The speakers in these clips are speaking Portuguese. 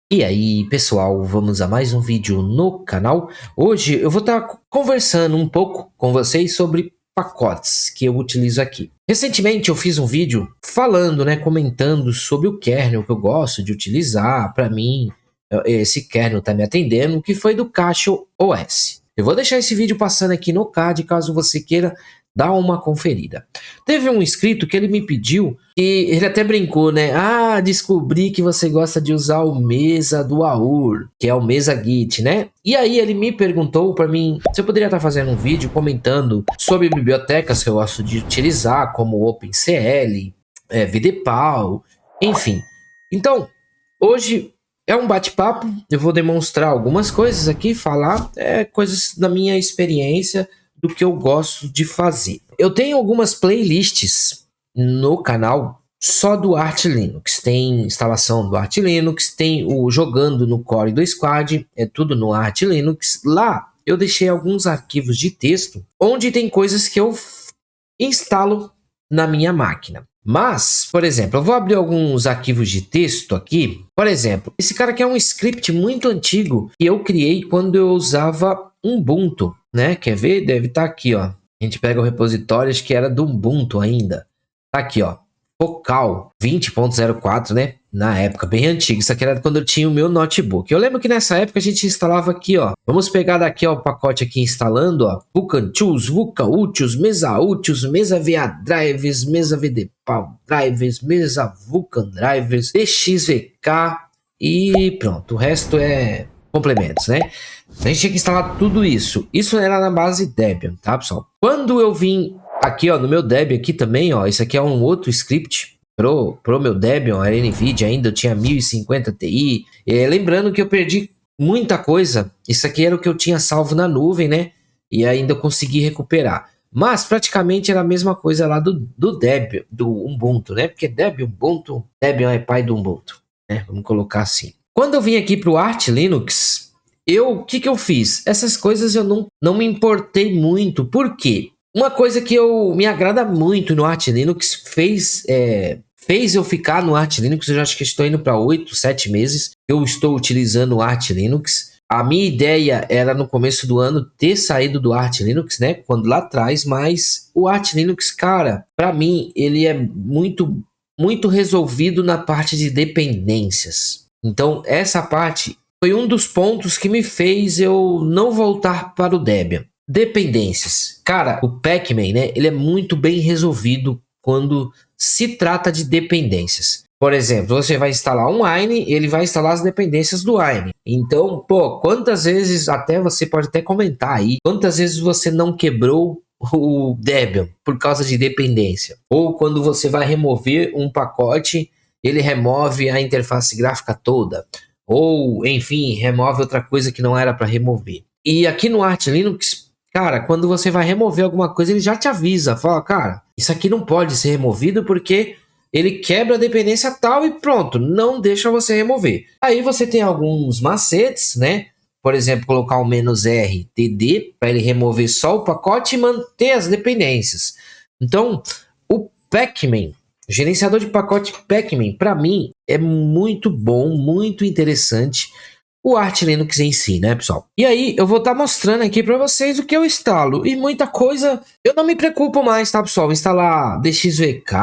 E aí, pessoal, vamos a mais um vídeo no canal. Hoje eu vou estar conversando um pouco com vocês sobre pacotes que eu utilizo aqui. Recentemente eu fiz um vídeo falando, comentando sobre o kernel que eu gosto de utilizar. Para mim, esse kernel está me atendendo, que foi do CaixaOS. Eu vou deixar esse vídeo passando aqui no card, caso você queira dar uma conferida. Teve um inscrito que ele me pediu, e ele até brincou, né? Ah, descobri que você gosta de usar o Mesa do AUR, que é o Mesa Git, né? E aí ele me perguntou para mim se eu poderia estar fazendo um vídeo comentando sobre bibliotecas que eu gosto de utilizar, como OpenCL, VDPAL, enfim. Então, hoje é um bate-papo, eu vou demonstrar algumas coisas aqui, falar coisas da minha experiência, do que eu gosto de fazer. Eu tenho algumas playlists no canal só do Arch Linux. Tem instalação do Arch Linux, tem o jogando no Core do Squad, é tudo no Arch Linux. Lá eu deixei alguns arquivos de texto onde tem coisas que eu instalo na minha máquina. Mas, por exemplo, eu vou abrir alguns arquivos de texto aqui. Por exemplo, esse cara aqui é um script muito antigo que eu criei quando eu usava Ubuntu, né? Quer ver? Deve estar aqui, ó. A gente pega o repositório, acho que era do Ubuntu ainda. Tá aqui, ó. Focal 20.04, né? Na época, bem antigo. Isso aqui era quando eu tinha o meu notebook. Eu lembro que nessa época a gente instalava aqui, ó. Vamos pegar daqui, ó, o pacote aqui instalando, ó. Vulkan Tools, Vulkan Utils, Mesa Utils, Mesa VA Drivers, Mesa VDPAL Drivers, Mesa Vulkan Drivers, DXVK e pronto. O resto é complementos, né? A gente tinha que instalar tudo isso. Isso era na base Debian, tá, pessoal? Quando eu vim aqui, ó, no meu Debian aqui também, ó, isso aqui é um outro script pro meu Debian, a NVIDIA ainda, eu tinha 1050 Ti. Lembrando que eu perdi muita coisa. Isso aqui era o que eu tinha salvo na nuvem, né? E ainda eu consegui recuperar. Mas praticamente era a mesma coisa lá do Debian, do Ubuntu, né? Porque Debian, Ubuntu, Debian é pai do Ubuntu, né? Vamos colocar assim. Quando eu vim aqui pro Arch Linux, o que eu fiz? Essas coisas eu não me importei muito. Por quê? Uma coisa que me agrada muito no Arch Linux, fez eu ficar no Arch Linux, eu já acho que estou indo para 8, 7 meses, eu estou utilizando o Arch Linux. A minha ideia era no começo do ano ter saído do Arch Linux, né, quando lá atrás, mas o Arch Linux, cara, para mim, ele é muito, muito resolvido na parte de dependências. Então, essa parte foi um dos pontos que me fez eu não voltar para o Debian. Dependências. Cara, o Pacman, né? Ele é muito bem resolvido quando se trata de dependências. Por exemplo, você vai instalar um Wine, ele vai instalar as dependências do Wine. Então, pô, quantas vezes, até você pode até comentar aí, quantas vezes você não quebrou o Debian por causa de dependência? Ou quando você vai remover um pacote, ele remove a interface gráfica toda. Ou, enfim, remove outra coisa que não era para remover. E aqui no Arch Linux, cara, quando você vai remover alguma coisa, ele já te avisa. Fala, cara, isso aqui não pode ser removido porque ele quebra a dependência tal e pronto, não deixa você remover. Aí você tem alguns macetes, né? Por exemplo, colocar o "-r td" para ele remover só o pacote e manter as dependências. Então, o Pacman, o gerenciador de pacote Pacman, para mim, é muito bom, muito interessante o Arch Linux em si, né, pessoal? E aí, eu vou estar mostrando aqui para vocês o que eu instalo. E muita coisa eu não me preocupo mais, tá, pessoal? Instalar DXVK,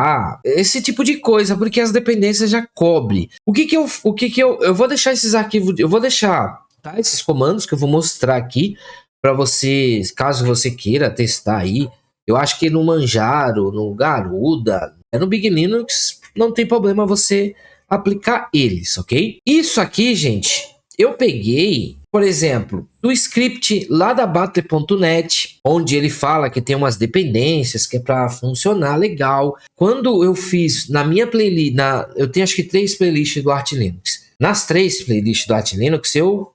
esse tipo de coisa, porque as dependências já cobre. Eu vou deixar esses arquivos, eu vou deixar, tá, esses comandos que eu vou mostrar aqui para vocês, caso você queira testar aí. Eu acho que no Manjaro, no Garuda, no Big Linux, não tem problema você aplicar eles, ok? Isso aqui, gente, eu peguei, por exemplo, do script lá da Batter.net, onde ele fala que tem umas dependências que é para funcionar legal. Quando eu fiz na minha playlist, eu tenho acho que 3 playlists do Arch Linux. Nas 3 playlists do Arch Linux, eu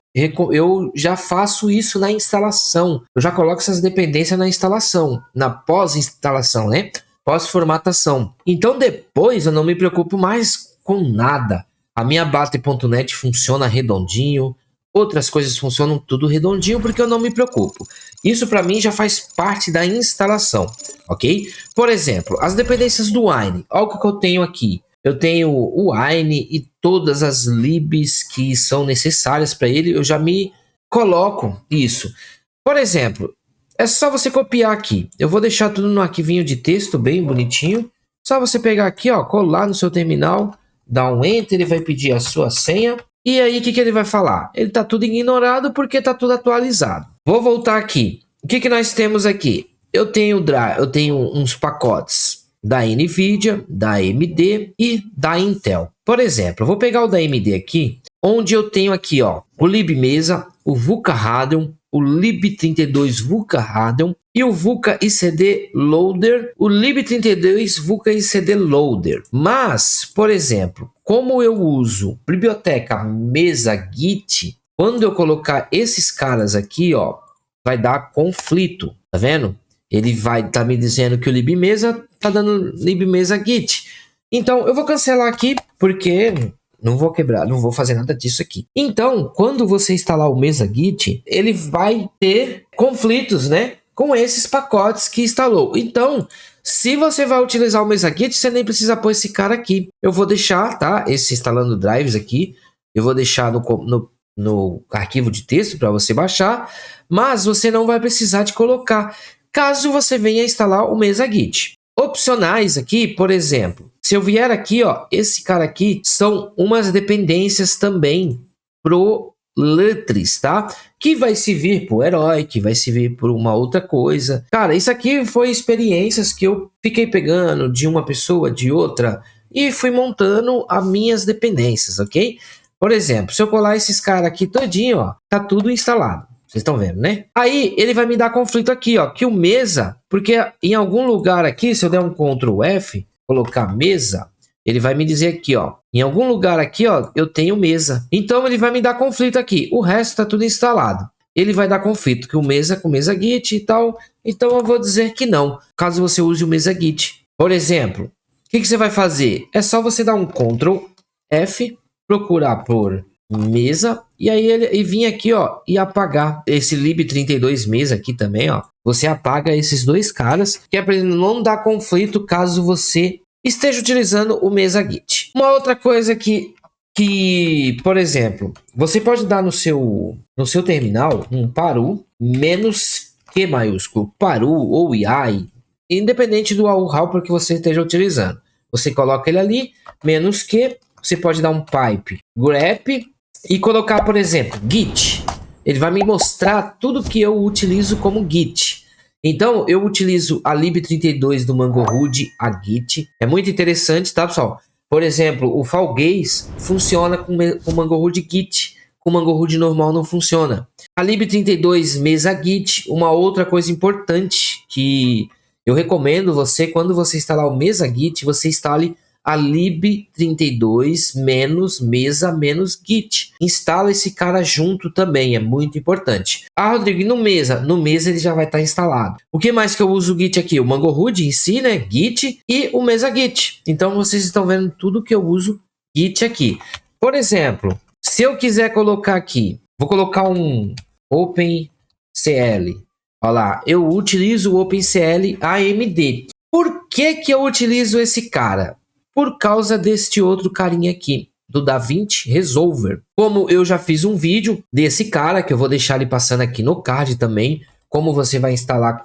já faço isso na instalação. Eu já coloco essas dependências na instalação, na pós-instalação, né? Pós-formatação. Então depois eu não me preocupo mais com nada. A minha Batter.net funciona redondinho, outras coisas funcionam tudo redondinho porque eu não me preocupo. Isso para mim já faz parte da instalação, ok? Por exemplo, as dependências do Wine. Olha o que eu tenho aqui. eu tenho o Wine e todas as libs que são necessárias para ele, eu já me coloco isso. Por exemplo, é só você copiar aqui. Eu vou deixar tudo no arquivinho de texto bem bonitinho. Só você pegar aqui, ó, colar no seu terminal, dar um Enter, ele vai pedir a sua senha. E aí, o que ele vai falar? Ele tá tudo ignorado porque tá tudo atualizado. Vou voltar aqui. O que nós temos aqui? Eu tenho uns pacotes da NVIDIA, da AMD e da Intel. Por exemplo, eu vou pegar o da AMD aqui, onde eu tenho aqui, ó, o libmesa, o VUCA Radeon, o lib32 VUCA Radeon e o VUCA ICD Loader, o lib32 VUCA ICD Loader. Mas, por exemplo, como eu uso biblioteca Mesa Git, quando eu colocar esses caras aqui, ó, vai dar conflito, tá vendo? Ele vai estar me dizendo que o libmesa tá dando libmesa Git. Então, eu vou cancelar aqui, porque não vou quebrar, não vou fazer nada disso aqui. Então, quando você instalar o Mesa Git, ele vai ter conflitos, né, com esses pacotes que instalou. Então, se você vai utilizar o Mesa Git, você nem precisa pôr esse cara aqui. Eu vou deixar, tá, esse instalando drives aqui, eu vou deixar no arquivo de texto para você baixar, mas você não vai precisar de colocar, caso você venha instalar o Mesa Git. Opcionais aqui, por exemplo, se eu vier aqui, ó, esse cara aqui são umas dependências também pro Letris, tá? Que vai servir pro herói, que vai servir por uma outra coisa. Cara, isso aqui foi experiências que eu fiquei pegando de uma pessoa, de outra, e fui montando as minhas dependências, ok? Por exemplo, se eu colar esses caras aqui todinho, ó, tá tudo instalado. Vocês estão vendo, né? Aí ele vai me dar conflito aqui, ó, que o mesa, porque em algum lugar aqui, se eu der um Ctrl F, colocar mesa, ele vai me dizer aqui, ó, em algum lugar aqui, ó, eu tenho mesa. Então ele vai me dar conflito aqui. O resto tá tudo instalado. Ele vai dar conflito que o mesa com mesa git e tal. Então eu vou dizer que não, caso você use o mesa git. Por exemplo, o que você vai fazer? É só você dar um Ctrl F, procurar por mesa, e aí ele vir aqui, ó, e apagar esse lib32 mesa aqui também, ó. Você apaga esses dois caras, que é para ele não dar conflito caso você esteja utilizando o Mesa Git. Uma outra coisa que por exemplo, você pode dar no seu terminal um paru menos Q maiúsculo, paru ou iai, independente do wrapper que você esteja utilizando. Você coloca ele ali, menos Q, você pode dar um pipe grep e colocar, por exemplo, git. Ele vai me mostrar tudo que eu utilizo como git. Então, eu utilizo a lib32 do Mangorood, a git. É muito interessante, tá, pessoal? Por exemplo, o Falgaze funciona com o Mangorood git. Com o Mangorood normal não funciona. A lib32 mesa git, uma outra coisa importante que eu recomendo você, quando você instalar o mesa git, você instale a lib32 menos mesa menos git. Instala esse cara junto também, é muito importante. Ah, Rodrigo, e no mesa ele já vai estar instalado. O que mais que eu uso o git aqui? O Mangorood em si, né? Git e o mesa git. Então vocês estão vendo tudo que eu uso git aqui. Por exemplo, se eu quiser colocar aqui, vou colocar um OpenCL. Olha lá, eu utilizo o OpenCL AMD. Por que eu utilizo esse cara? Por causa deste outro carinha aqui, do DaVinci Resolver. Como eu já fiz um vídeo desse cara, que eu vou deixar ele passando aqui no card também, como você vai instalar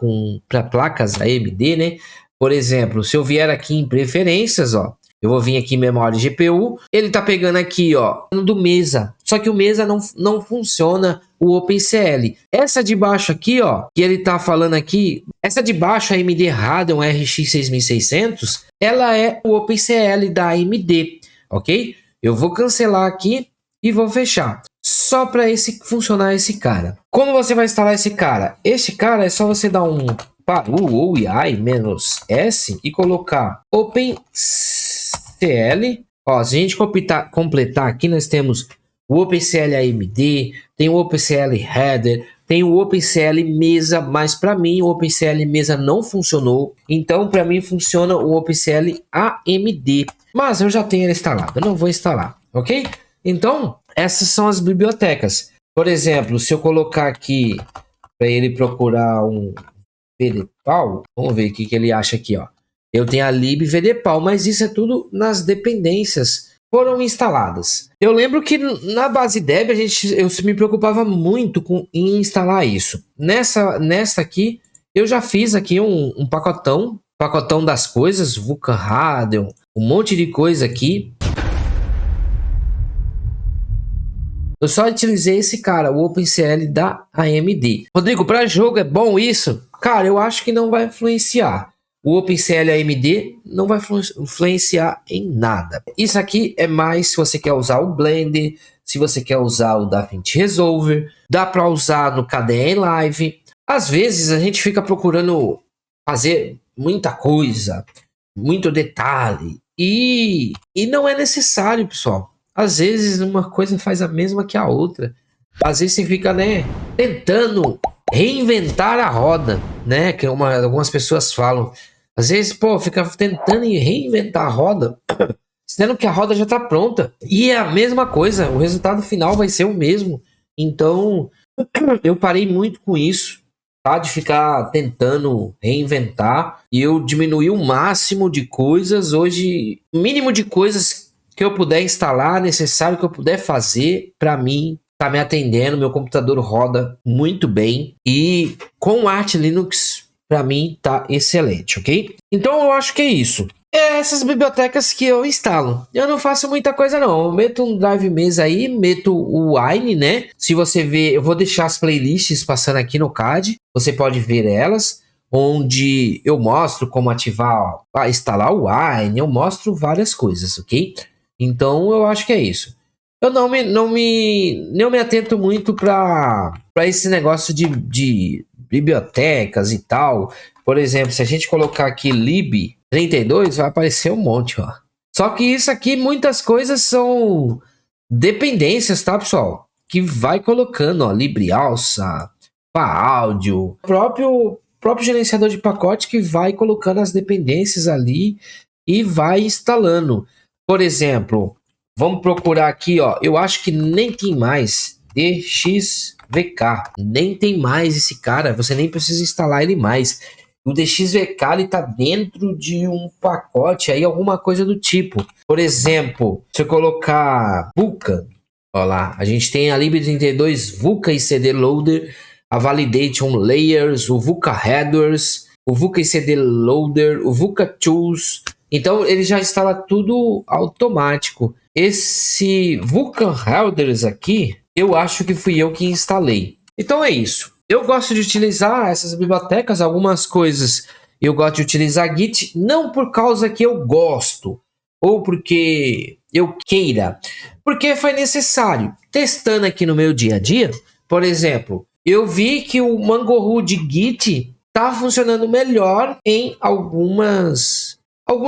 para placas AMD, né? Por exemplo, se eu vier aqui em preferências, ó, eu vou vir aqui em memória GPU, ele tá pegando aqui, ó, do Mesa. Só que o Mesa não funciona o OpenCL. Essa de baixo aqui, ó, que ele tá falando aqui, essa de baixo, a AMD Radeon RX 6600, ela é o OpenCL da AMD, ok? Eu vou cancelar aqui e vou fechar. Só para funcionar esse cara. Como você vai instalar esse cara? Esse cara é só você dar um paru ou iai menos S e colocar OpenCL. Ó, se a gente completar aqui, nós temos o OpenCL AMD, tem o OpenCL Header, tem o OpenCL Mesa, mas para mim o OpenCL Mesa não funcionou. Então para mim funciona o OpenCL AMD. Mas eu já tenho ele instalado, eu não vou instalar, ok? Então essas são as bibliotecas. Por exemplo, se eu colocar aqui para ele procurar um pedepal, vamos ver o que ele acha aqui, ó. eu tenho a libvdpal, mas isso é tudo nas dependências foram instaladas. Eu lembro que na base Deb eu me preocupava muito em instalar isso. Nessa aqui, eu já fiz aqui um pacotão das coisas, Vulkan Radeon, um monte de coisa aqui. Eu só utilizei esse cara, o OpenCL da AMD. Rodrigo, para jogo é bom isso? Cara, eu acho que não vai influenciar. O OpenCL AMD não vai influenciar em nada. Isso aqui é mais se você quer usar o Blender, se você quer usar o DaVinci Resolver, dá para usar no KDE Live. Às vezes a gente fica procurando fazer muita coisa, muito detalhe, e não é necessário, pessoal. Às vezes uma coisa faz a mesma que a outra. Às vezes você fica, né, tentando reinventar a roda, né, que algumas pessoas falam. Às vezes, pô, fica tentando reinventar a roda, sendo que a roda já está pronta. E é a mesma coisa, o resultado final vai ser o mesmo. Então, eu parei muito com isso, tá? De ficar tentando reinventar. E eu diminuí o máximo de coisas. Hoje, o mínimo de coisas que eu puder instalar, necessário que eu puder fazer, para mim, tá me atendendo. Meu computador roda muito bem. E com o Arch Linux, para mim tá excelente, ok? Então eu acho que é isso. É essas bibliotecas que eu instalo. Eu não faço muita coisa não. Eu meto um drive mesa aí, meto o Wine, né? Se você ver, eu vou deixar as playlists passando aqui no card. Você pode ver elas, onde eu mostro como ativar, instalar o Wine. Eu mostro várias coisas, ok? Então eu acho que é isso. Eu não me atento muito para esse negócio de bibliotecas e tal. Por exemplo, se a gente colocar aqui lib32, vai aparecer um monte, ó. Só que isso aqui, muitas coisas são dependências, tá, pessoal? Que vai colocando, ó, LibreAlsa, PaAudio, próprio gerenciador de pacote que vai colocando as dependências ali e vai instalando. Por exemplo, vamos procurar aqui, ó. Eu acho que nem tem mais DXVK. Nem tem mais esse cara. Você nem precisa instalar ele mais. O DXVK ele tá dentro de um pacote aí, alguma coisa do tipo. Por exemplo, se eu colocar Vulkan, ó lá, a gente tem a lib32 Vulkan e CD Loader, a Validation Layers, o Vulkan Headers, o Vulkan e CD Loader, o Vulkan Tools. Então ele já instala tudo automático. Esse Vulkan Headers aqui, eu acho que fui eu que instalei. Então é isso. Eu gosto de utilizar essas bibliotecas, algumas coisas eu gosto de utilizar Git, não por causa que eu gosto, ou porque eu queira, porque foi necessário. Testando aqui no meu dia a dia, por exemplo, eu vi que o Mangoru de Git está funcionando melhor em alguns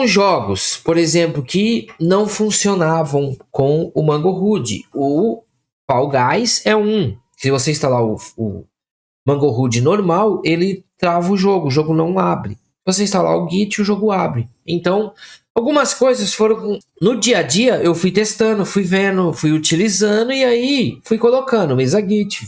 jogos, por exemplo, que não funcionavam com o Mangoru. O Fall Guys é um. Se você instalar o Mangoru normal, ele trava o jogo não abre. Se você instalar o Git, o jogo abre. Então, algumas coisas foram... No dia a dia, eu fui testando, fui vendo, fui utilizando e aí fui colocando mesa Git,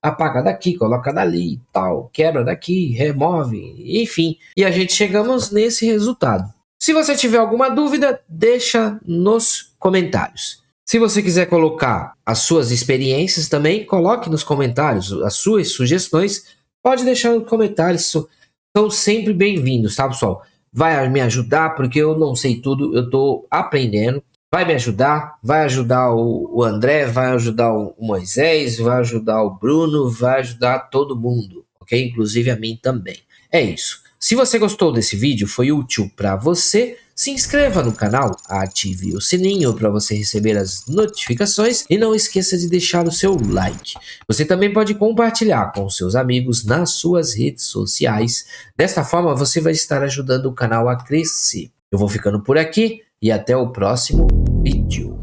apaga daqui, coloca dali, tal, quebra daqui, remove, enfim. E a gente chegamos nesse resultado. Se você tiver alguma dúvida, deixa nos comentários. Se você quiser colocar as suas experiências também, coloque nos comentários as suas sugestões. Pode deixar nos comentários, são sempre bem-vindos, tá, pessoal? Vai me ajudar, porque eu não sei tudo, eu estou aprendendo. Vai me ajudar, vai ajudar o André, vai ajudar o Moisés, vai ajudar o Bruno, vai ajudar todo mundo, ok? Inclusive a mim também. É isso. Se você gostou desse vídeo, foi útil para você, se inscreva no canal, ative o sininho para você receber as notificações e não esqueça de deixar o seu like. Você também pode compartilhar com seus amigos nas suas redes sociais. Desta forma, você vai estar ajudando o canal a crescer. Eu vou ficando por aqui e até o próximo vídeo.